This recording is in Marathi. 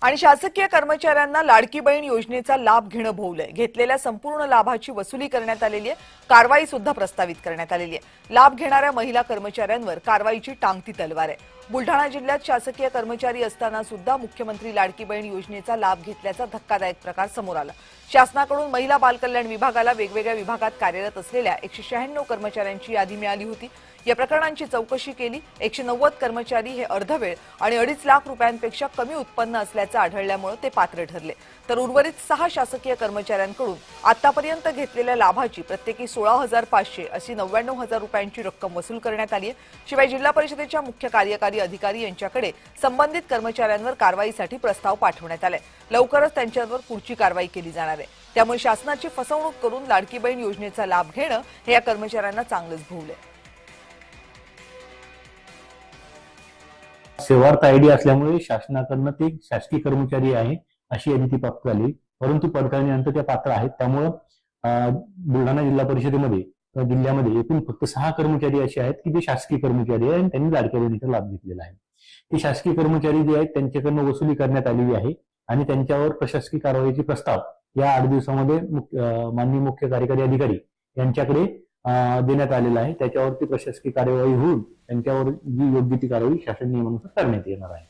आणि शासकीय कर्मचाऱ्यांना लाडकी बहीण योजनेचा लाभ घेणं भोवलंय। घेतलेल्या संपूर्ण लाभाची वसुली करण्यात आलेली आहे। कारवाई सुद्धा प्रस्तावित करण्यात आलेली आहे। लाभ घेणाऱ्या महिला कर्मचाऱ्यांवर कारवाईची टांगती तलवार आहे। बुलढाणा जिल्ह्यात शासकीय कर्मचारी असताना सुद्धा मुख्यमंत्री लाडकी बहीण योजनेचा लाभ घेतल्याचा धक्कादायक प्रकार समोर आला। शासनाकडून महिला बाल कल्याण विभागाला वेगवेगळ्या विभागात कार्यरत असलेल्या 196 कर्मचाऱ्यांची यादी मिळाली होती। या प्रकरणांची चौकशी केली। 190 कर्मचारी हे अर्धवेळ आणि 2.5 लाख रुपयांपेक्षा कमी उत्पन्न असल्याचं आढळल्यामुळे ते पात्र ठरले। तर उर्वरित 6 शासकीय कर्मचाऱ्यांकडून आतापर्यंत घेतलेल्या लाभाची प्रत्येकी 16,500 अशी 99,000 रुपयांची रक्कम वसूल करण्यात आली आहे। शिवाय जिल्हा परिषदेच्या मुख्य कार्यकारी अधिकारी यांच्याकडे संबंधित कर्मचाऱ्यांवर कारवाईसाठी प्रस्ताव पाठवण्यात आलाय। लवकरच त्यांच्यावर पुढची कारवाई केली जाणार आहे। त्यामुळे शासनाची फसवणूक करून लाडकी बहीण योजनेचा लाभ घेणं हे या कर्मचाऱ्यांना चांगलंच भोवलंय। सेवार्थ आयडी असल्यामुळे शासनाकडनं ते शासकीय कर्मचारी आहे अशी यादी ती प्राप्त झाली, परंतु पडताळणीनंतर त्या पात्र आहेत। त्यामुळं बुलढाणा जिल्हा परिषदेमध्ये जिल्ह्यामध्ये एकूण फक्त 6 कर्मचारी असे आहेत की जे शासकीय कर्मचारी आहेत आणि त्यांनी लाडक्या बहिणीचा लाभ घेतलेला आहे। ते शासकीय कर्मचारी जे आहेत त्यांच्याकडनं वसुली करण्यात आलेली आहे आणि त्यांच्यावर प्रशासकीय कारवाईचे प्रस्ताव या 8 दिवसामध्ये माननीय मुख्य कार्यकारी अधिकारी यांच्याकडे देण्यात आलेला आहे। त्याच्यावरती प्रशासकीय कार्यवाही होऊन त्यांच्यावर जी योग्य ती कारवाई शासन नियमानुसार करण्यात येणार आहे।